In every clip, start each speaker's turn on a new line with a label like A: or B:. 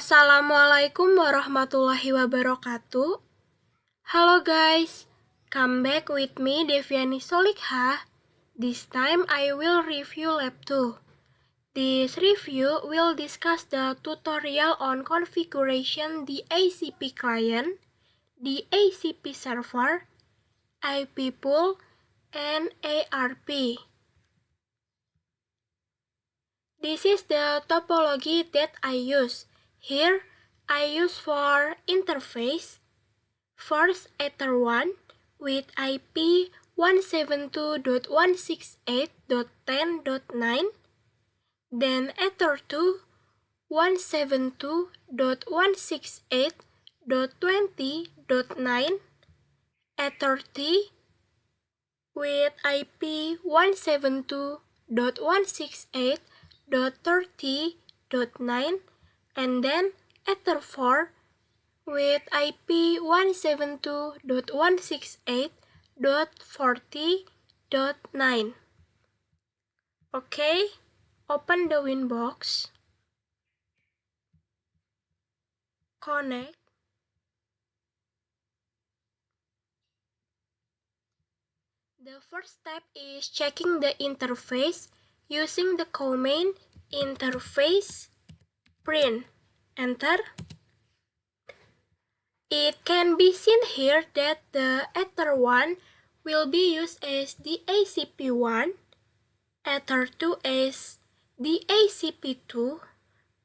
A: Assalamualaikum warahmatullahi wabarakatuh. Halo guys, come back with me Deviani Solikha. This time I will review Lab 2. This review will discuss the tutorial on configuration the ACP client, the ACP server, IP pool, and ARP. This is the topology that I use. Here, I use for interface. First, Ether 1 with IP 172.168.10.9. Then Ether 2 172.168.20.9. Ether 3 with IP 172.168.30.9. And then Ether 4 with IP 172.168.40.9. Okay, open the Winbox. Connect. The first step is checking the interface using the command interface print. Enter. It can be seen here that the Ether 1 will be used as the ACP1, Ether 2 as the ACP2,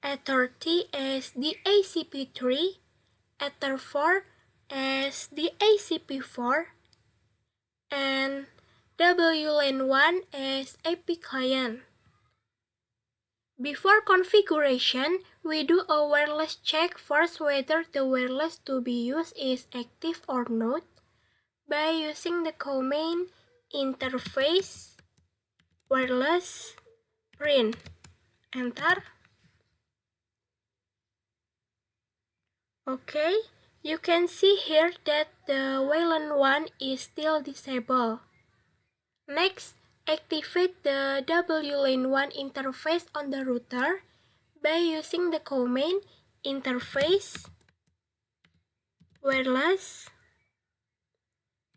A: Ether 3 as the ACP3, Ether 4 as the ACP4, and WLAN 1 as AP client. Before configuration, we do a wireless check first whether the wireless to be used is active or not by using the command interface wireless print. Enter. Okay, you can see here that the WLAN 1 is still disabled. Next, activate the WLAN 1 interface on the router by using the command interface wireless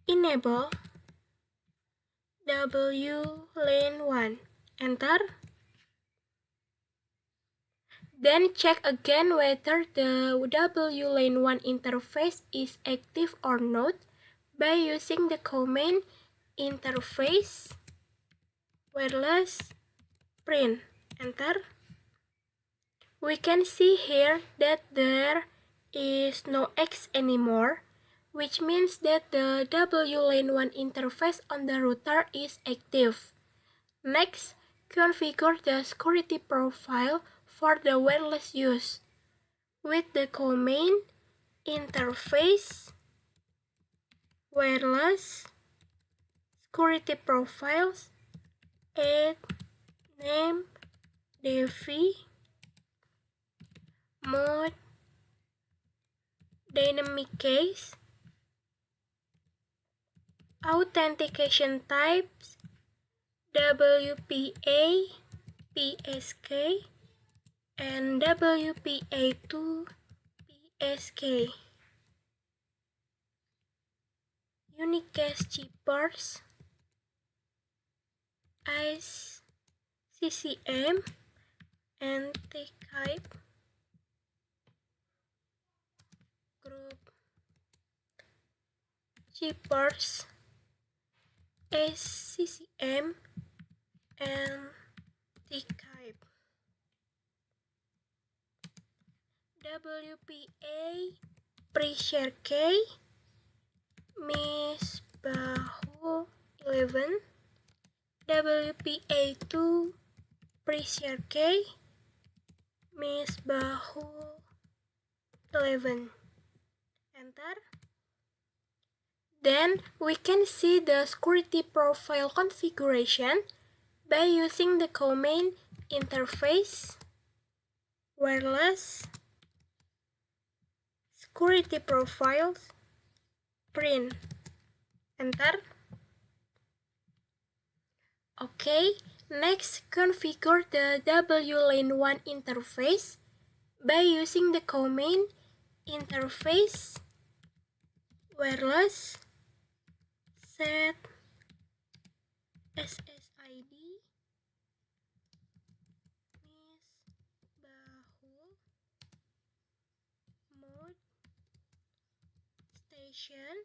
A: enable WLAN 1. Enter. Then check again whether the WLAN 1 interface is active or not by using the command interface wireless print. Enter. We can see here that there is no X anymore, which means that the WLAN 1 interface on the router is active. Next, configure the security profile for the wireless use with the command interface wireless security profiles add name devi mode dynamic case authentication types WPA PSK and WPA2 PSK. Unicast chippers CCM and type group chippers CCM and type WPA pre-share key Misbahu 11 WPA2 pre-share key Misbahu 11. Enter. Then we can see the security profile configuration by using the command interface wireless security profiles print. Enter. Okay, next configure the WLAN 1 interface by using the command interface wireless set SSID misbahul mode station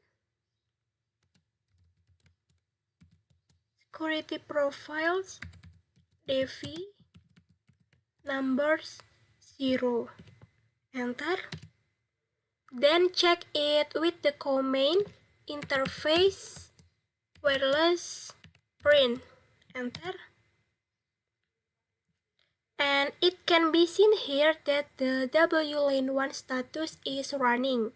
A: security profiles devi numbers 0. Enter. Then check it with the command interface wireless print. Enter. And it can be seen here that the WLAN 1 status is running.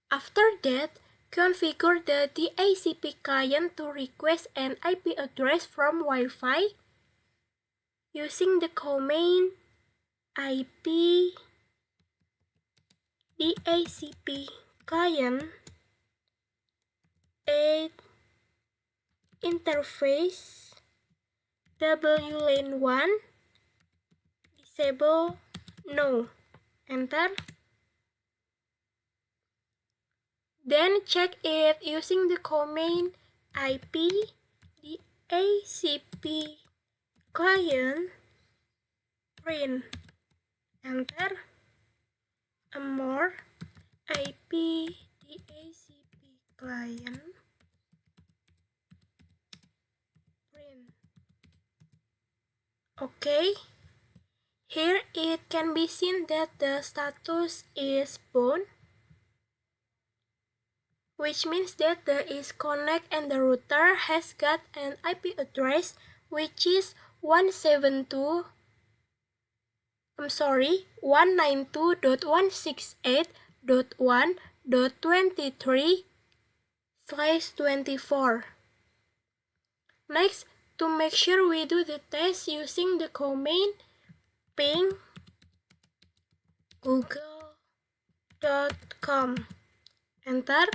A: After that, configure the DHCP client to request an IP address from Wi-Fi using the command IP DHCP client add interface WLAN 1 disable no. Enter. Then check it using the command IP DHCP client print. Enter. More IP DHCP client print. Okay. Here it can be seen that the status is bound, which means that there is connect and the router has got an IP address which is 192.168.1.23/24. Next, to make sure we do the test using the command ping google.com. Enter.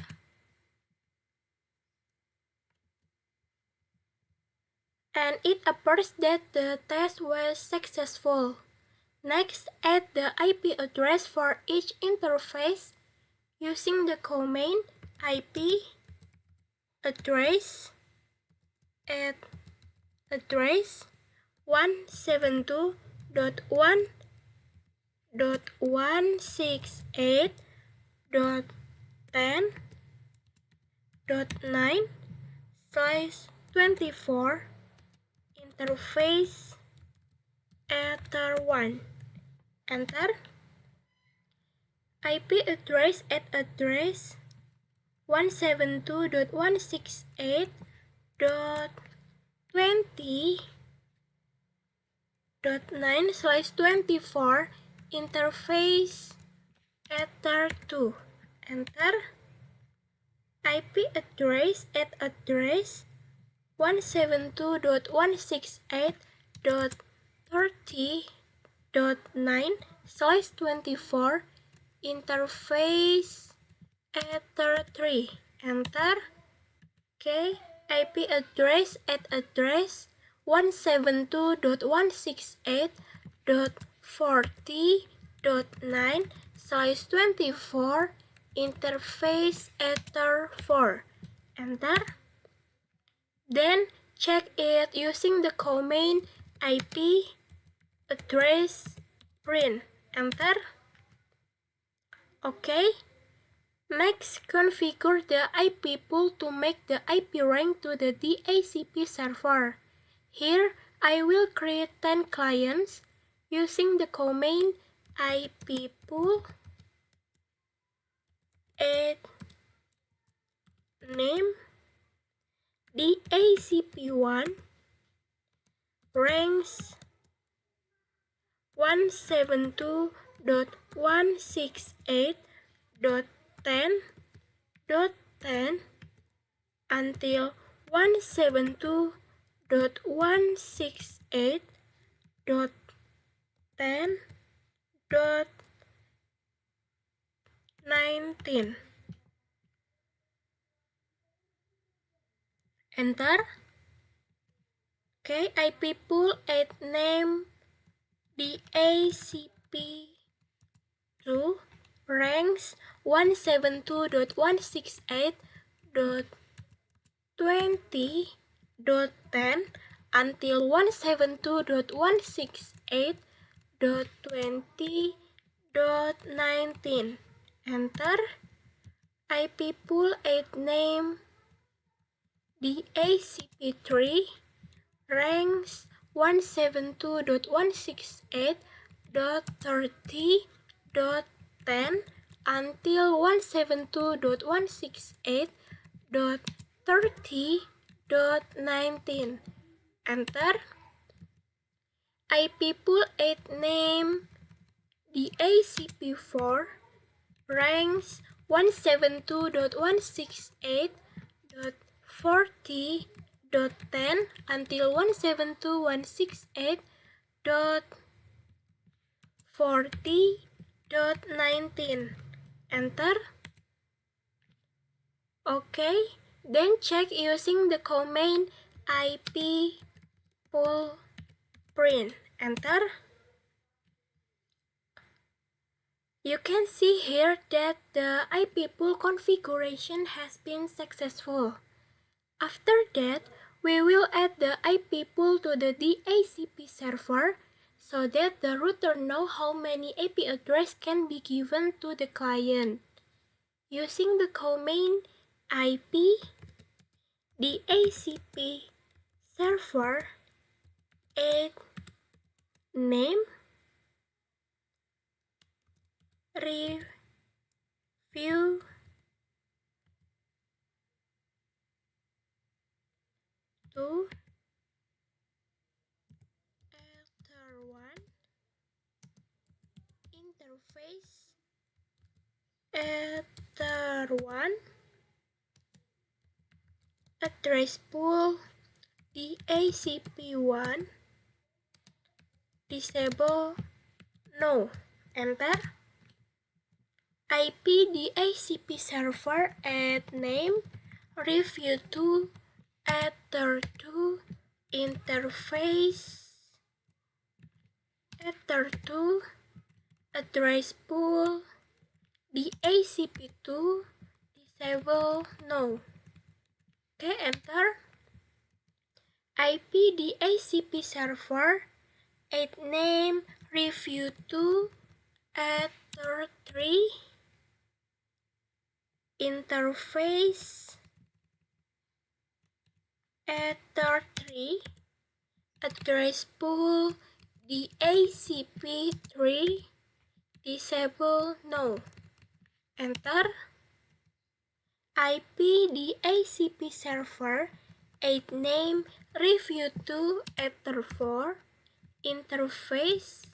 A: And it appears that the test was successful. Next, add the IP address for each interface using the command IP address add address 172.1.168.10.9/24 interface ether1. Enter. IP address at address 172.168.20.9/24 interface ether2. Enter. IP address at address 172.168.30.9/24 interface ether3. Enter. Okay, IP address at address 172.168.40.9/24 interface ether4. Enter. Then check it using the command IP address print. Enter. Okay. Next, configure the IP pool to make the IP rank to the DHCP server. Here, I will create 10 clients using the command IP pool add name DHCP1 ranks 172.168.10.10 until 172.168.10.19. Enter. Okay, IP pool add name DHCP 2 ranks 172.168.20.10 until 172.168.20.19. Enter. IP pool 8 name DACP3 ranks 172.168.30.10 until 172.168.30.19. Enter. IP pool 8 name DACP4 ranks 172.168.40.10 until 172.168.40.19. Enter. Okay, then check using the command IP pool print. Enter. You can see here that the IP pool configuration has been successful. After that, we will add the IP pool to the DHCP server so that the router knows how many IP address can be given to the client. Using the command IP DHCP server add name review to Ether 1 interface Ether 1 address pool DHCP1 disable no. Enter. IP DHCP server add name review to Ether 2 interface Ether 2 address pool DHCP2 disable no. Okay, enter. IP DHCP server add name review to Ether 3 interface Ether 3 address pool DHCP3 disable no. Enter. IP DHCP server add name review to Ether 4 interface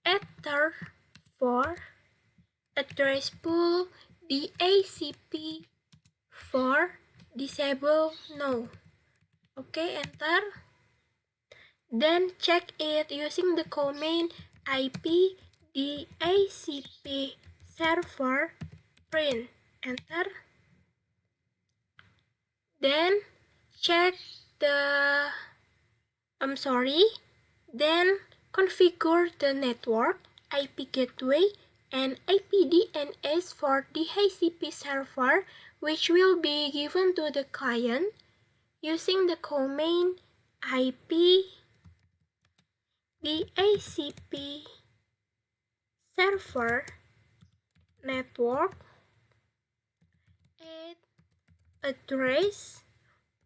A: Ether 4 address pool DHCP4 disable no. Okay, enter. Then check it using the command IP DHCP server print. Enter. Then check the then configure the network, IP gateway, and IP DNS for DHCP server, which will be given to the client using the command IP DHCP server network at address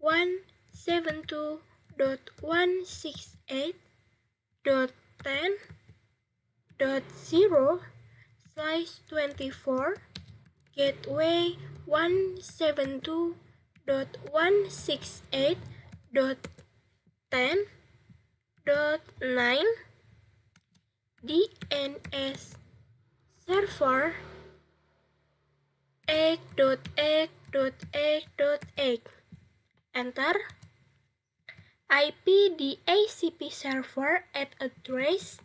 A: 172.168.10.0/24 gateway 172.168.10.9 DNS server 8.8.8.8. Enter. IP DHCP server at address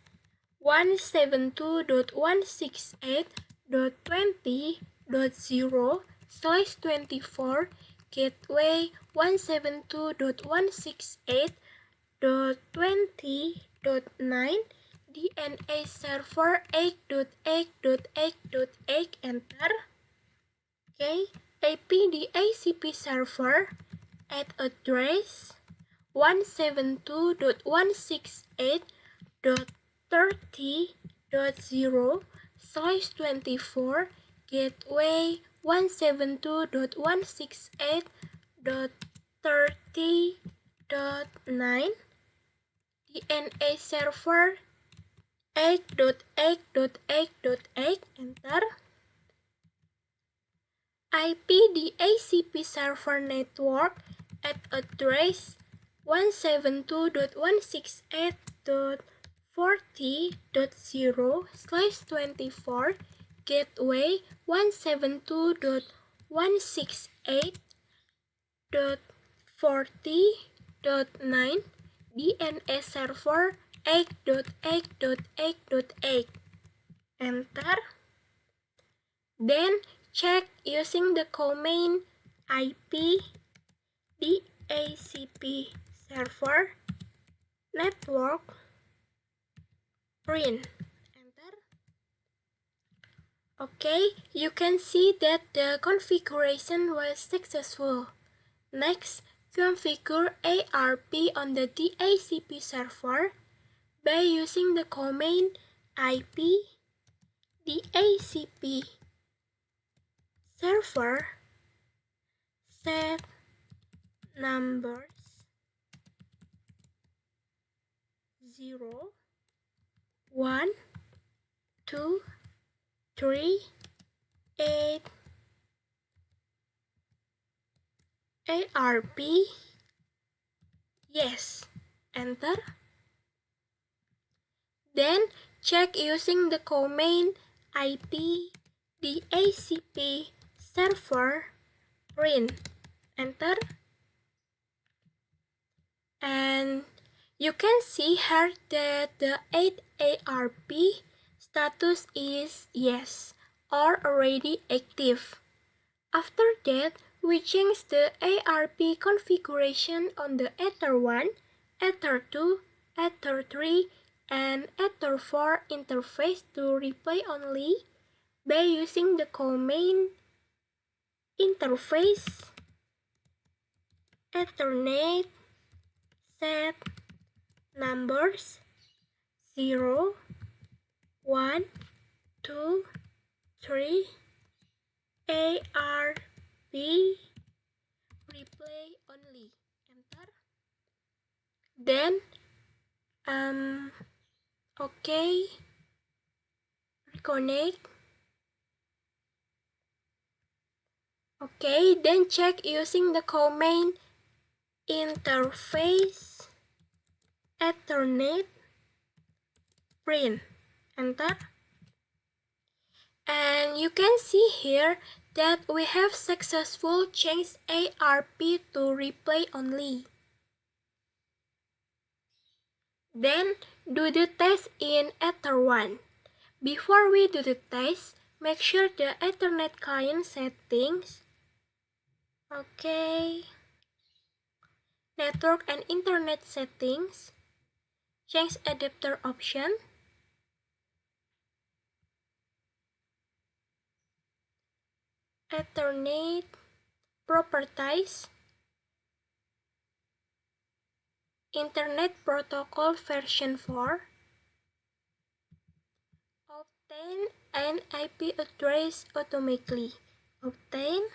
A: 172.168.20.0/24 gateway 172.168.20.9 DNS server 8.8.8.8, enter. Okay, IP DHCP server at address 172.168.30.0/24, gateway 172.168.30.9, DNS server 8.8.8.8, enter. IP DHCP server network at address 172.168.40.0/24, gateway 172.168.40.9, DNS server 8.8.8.8, enter. Then check using the command IP DHCP server network print, enter. Okay, you can see that the configuration was successful. Next, configure ARP on the DHCP server by using the command IP DHCP server set numbers 0, 1, 2, 3, 8, ARP, yes, enter. Then check using the command IP DHCP server print, enter. And you can see here that the 8 ARP status is yes or already active. After that, we change the ARP configuration on the Ether 1, Ether 2, Ether 3, and Ether 4 interface to replay only by using the command interface Ethernet set numbers 0, 1, 2, 3, ARP replay only, enter. Then okay, reconnect. Okay, then check using the command interface Ethernet print, enter. And you can see here that we have successful changed ARP to replay only. Then do the test in Ether 1. Before we do the test, make sure the Ethernet client settings. Okay. Network and Internet settings. Change adapter option. Ethernet properties. Internet Protocol version 4. Obtain an IP address automatically. Obtain.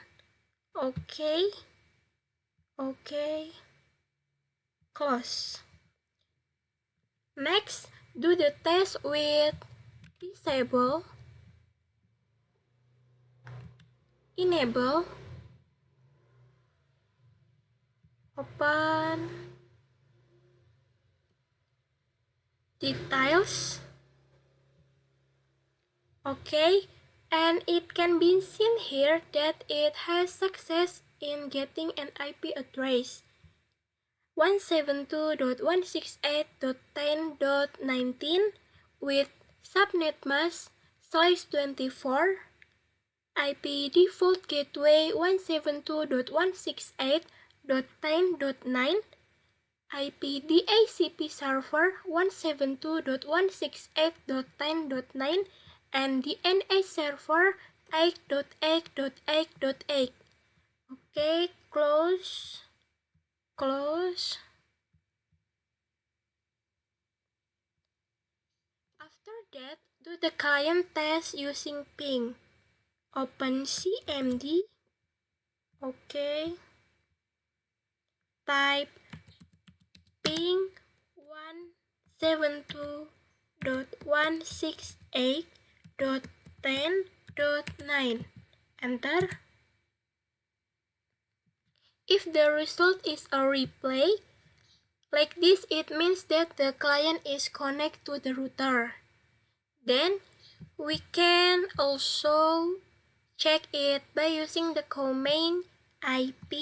A: Okay. Okay. Close. Next, do the test with disable, enable, open, details. Okay, and it can be seen here that it has success in getting an IP address 172.168.10.19 with subnet mask /24, IP default gateway 172.168.10.9, IP DHCP server 172.168.10.9 and DNS server 8.8.8.8. Okay, close. After that, do the client test using ping. Open CMD. Okay. Type ping 172.168.10.9. Enter. If the result is a replay, like this, it means that the client is connected to the router. Then, we can also check it by using the command IP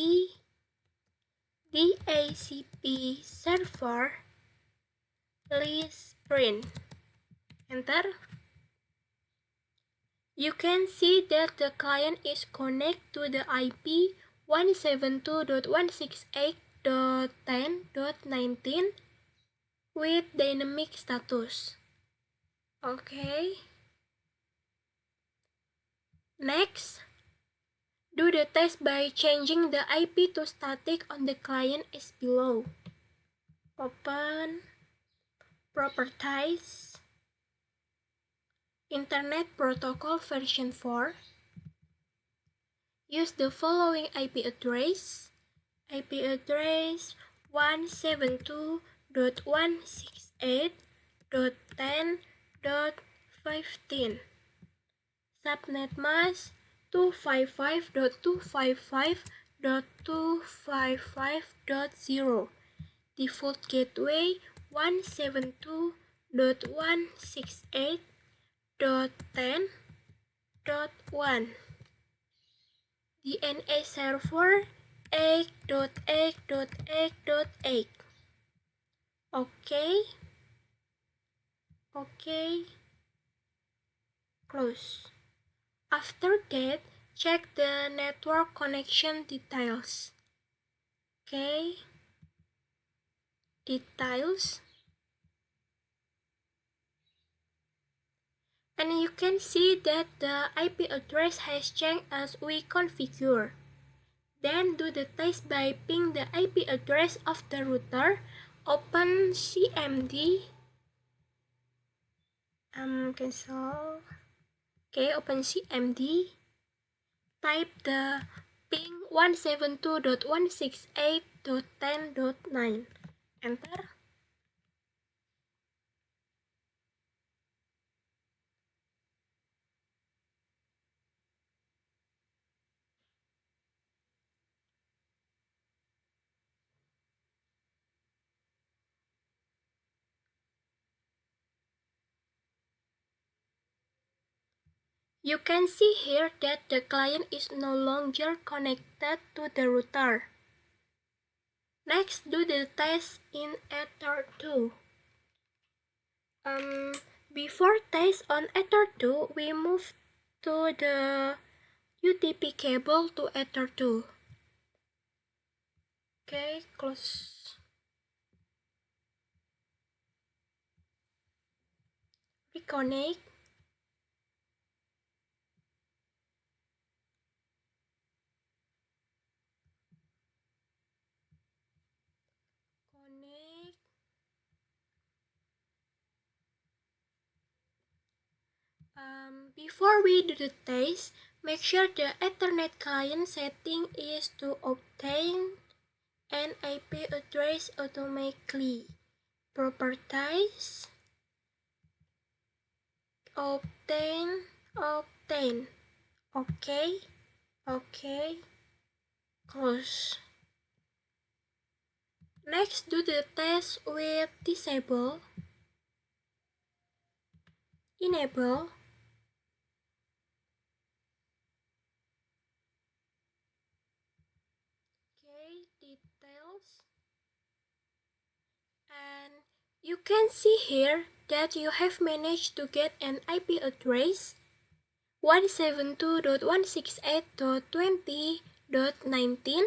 A: DHCP server list print. Enter. You can see that the client is connected to the IP 172.168.10.19 with dynamic status. Okay. Next, do the test by changing the IP to static on the client as below. Open Properties, Internet Protocol version 4. Use the following IP address 172.168.10.15. Subnet mask 255.255.255.0. Default gateway 172.168.10.1. DNS server 8.8.8.8. Okay. Close. After that, check the network connection details. Okay. Details. And you can see that the IP address has changed as we configure. Then do the test by ping the IP address of the router. Open CMD. Cancel. Okay, open CMD. Type the ping 172.168.10.9. Enter. You can see here that the client is no longer connected to the router. Next, do the test in Ether 2. Before test on Ether 2, we move to the UTP cable to Ether 2. Okay, close. Reconnect. Connect. Before we do the test, make sure the Ethernet client setting is to obtain an IP address automatically. Properties. Obtain. Okay. Close. Next, do the test with disable. Enable. Okay, details. And you can see here that you have managed to get an IP address 172.168.20.19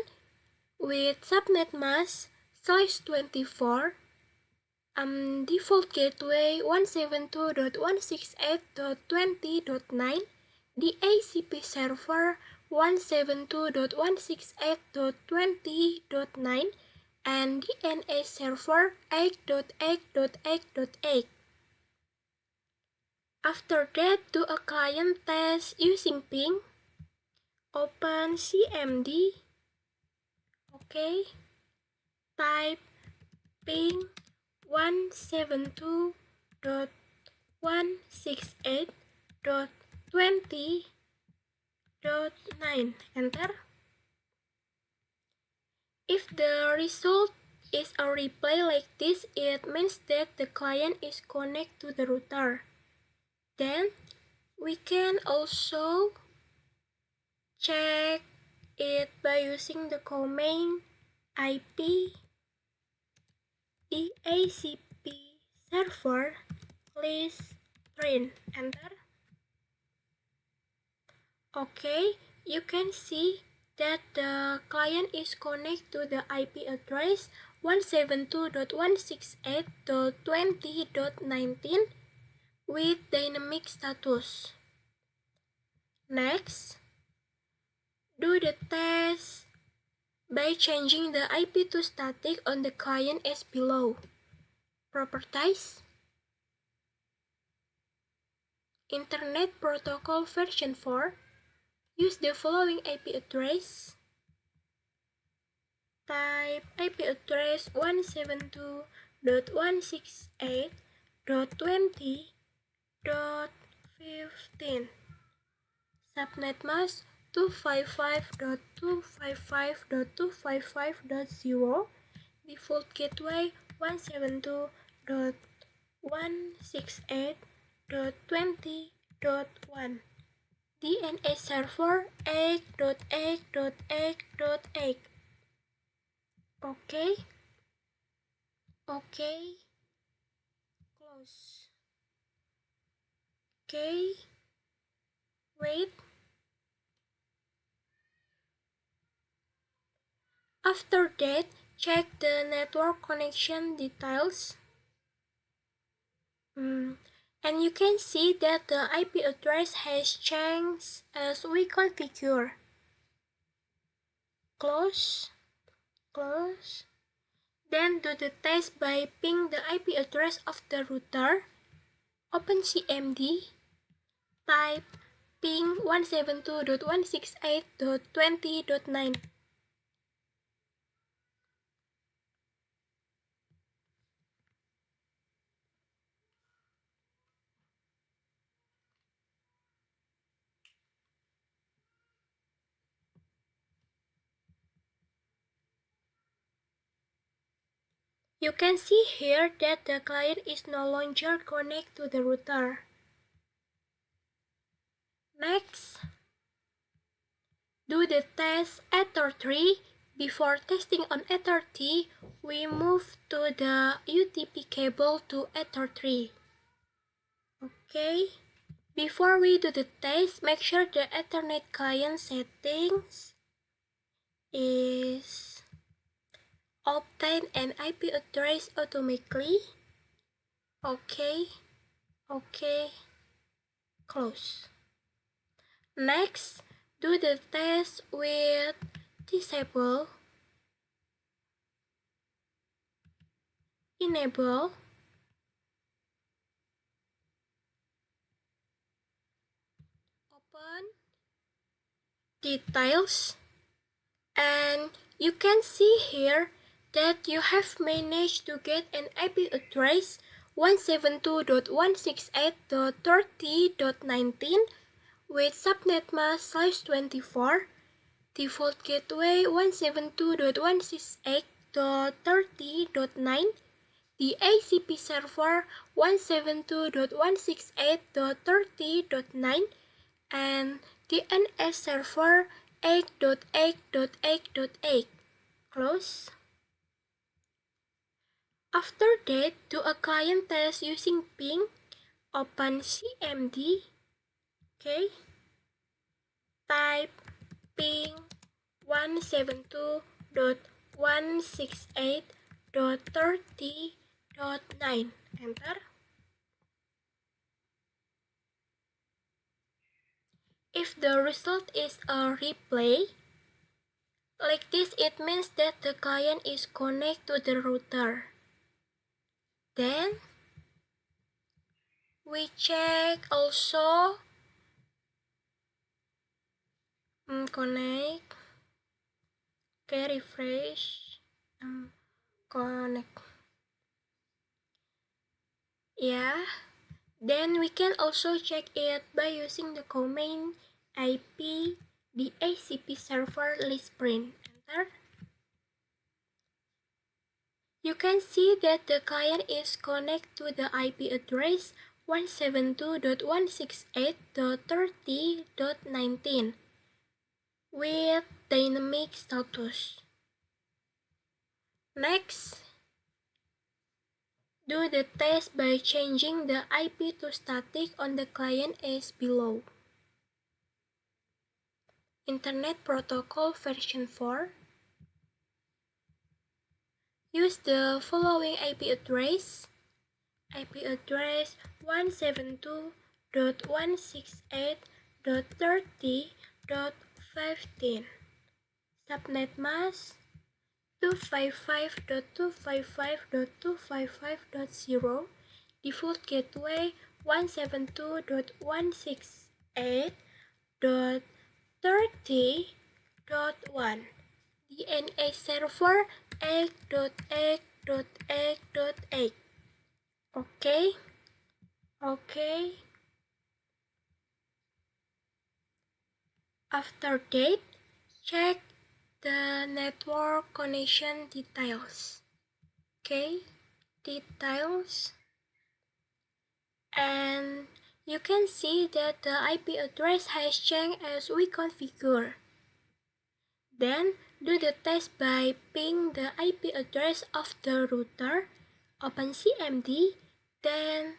A: with subnet mask /24 default gateway 172.168.20.9, DHCP server 172.168.20.9, and DNA server 8.8.8.8. After that, do a client test using ping. Open CMD. Okay. Type ping 172.168.20.9. Enter. If the result is a reply like this, it means that the client is connected to the router. Then we can also check it by using the command IP DHCP server list string. Enter. Okay, you can see that the client is connected to the IP address 172.168.20.19 with dynamic status. Next, do the test by changing the IP to static on the client as below. Properties, Internet Protocol version 4. Use the following IP address. Type IP address 172.168.20.15. Subnet mask 255.255.255.0. Default gateway 172.168.20.1. DNA server 8.8.8.8. Okay. Close. Okay. Wait. After that, check the network connection details. And you can see that the IP address has changed as we configure. Close. Then do the test by ping the IP address of the router. Open CMD. Type ping 172.168.20.9. You can see here that the client is no longer connected to the router. Next, do the test Ether 3. Before testing on Ether 3, we move to the UTP cable to Ether 3. Okay. Before we do the test, make sure the Ethernet client settings is obtain an IP address automatically. Okay. Close. Next, do the test with disable, enable, open details, and you can see here that you have managed to get an IP address 172.168.30.19 with subnet mask /24, default gateway 172.168.30.9, the DHCP server 172.168.30.9, and DNS server 8.8.8.8. Close. After that, do a client test using ping. Open CMD. Okay. Type ping 172.168.20.9 172.30.9. Enter. If the result is a replay, like this, it means that the client is connected to the router. Then we check also connect. Okay, refresh. Connect. Yeah. Then we can also check it by using the command IP DHCP server list print. Enter. You can see that the client is connected to the IP address 172.168.30.19 with dynamic status. Next, do the test by changing the IP to static on the client as below. Internet Protocol version 4. Use the following IP address 172.168.30.15. Subnet mask 255.255.255.0. Default gateway 172.168.30.1. DNS server 8.8.8.8. Okay. After that, check the network connection details. Okay, details. And you can see that the IP address has changed as we configure. Then, do the test by ping the IP address of the router, open CMD, then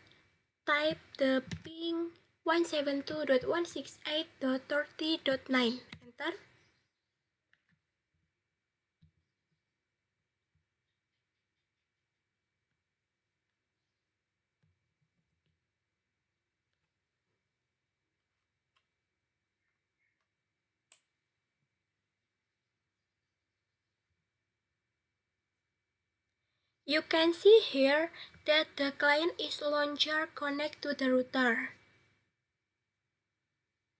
A: type the ping 172.168.30.9. Enter. You can see here that the client is launcher connect to the router.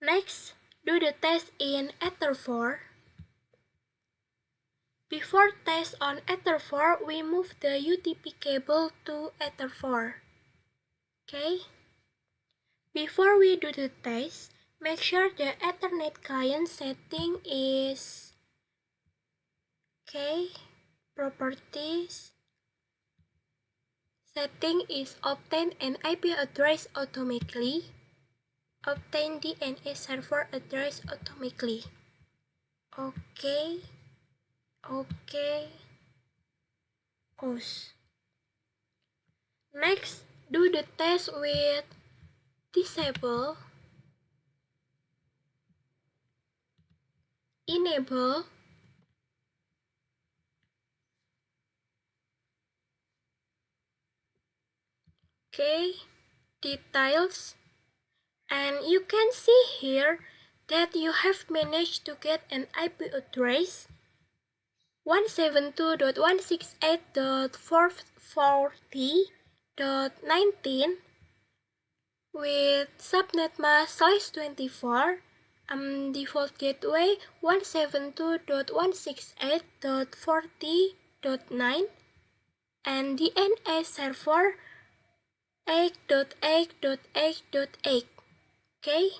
A: Next, do the test in Ether 4. Before test on Ether 4, we move the UTP cable to Ether 4. Okay? Before we do the test, make sure the Ethernet client setting is properties. Setting is obtain an IP address automatically. Obtain DNS server address automatically. Okay. Close. Next, do the test with disable, enable, details, and you can see here that you have managed to get an IP address 172.168.440.19 with subnet mask /24, default gateway 172.168.40.9, and DNS server 8.8.8.8. Okay?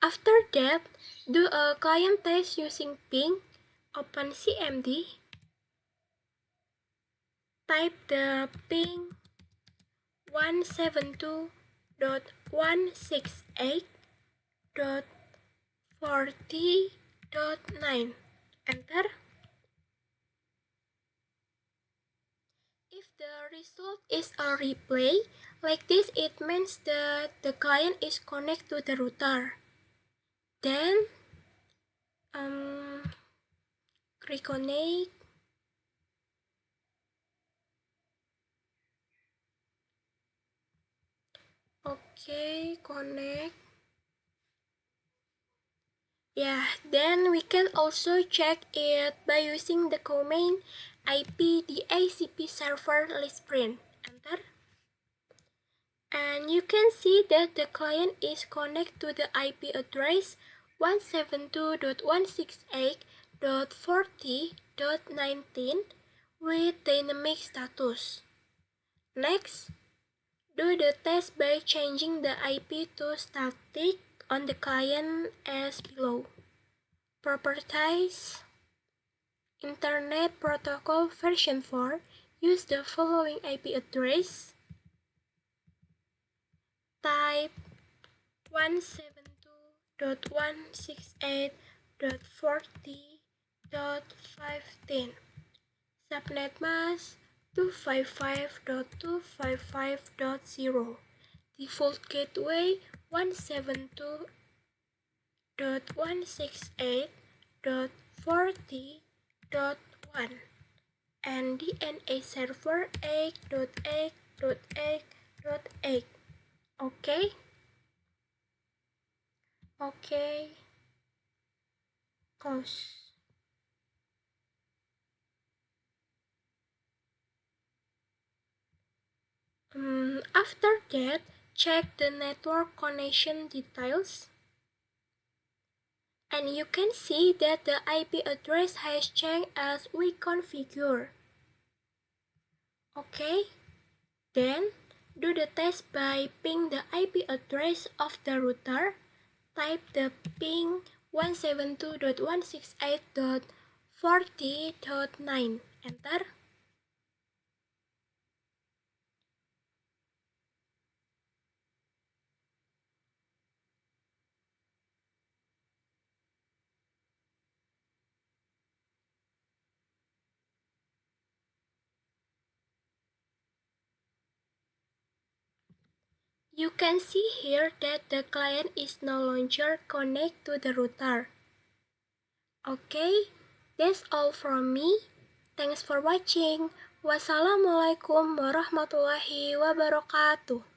A: After that, do a client test using ping, open CMD, type the ping 172.168.40.9. Enter. If the result is a replay, like this, it means that the client is connected to the router. Then, reconnect. Okay, connect. Yeah, then we can also check it by using the command IP DHCP server list print. Enter. And you can see that the client is connected to the IP address 172.168.40.19 with dynamic status. Next, do the test by changing the IP to static on the client as below. Properties, Internet Protocol version 4, use the following IP address. Type 172.168.40.15. Subnet mask 255.255.0. Default gateway 172.168.40.1 and DNA server 8.8.8.8. Okay? Okay. Close. After that, check the network connection details. And you can see that the IP address has changed as we configure. Okay? Then, do the test by ping the IP address of the router. Type the ping 172.168.40.9. Enter. You can see here that the client is no longer connected to the router. Okay, that's all from me. Thanks for watching. Wassalamualaikum warahmatullahi wabarakatuh.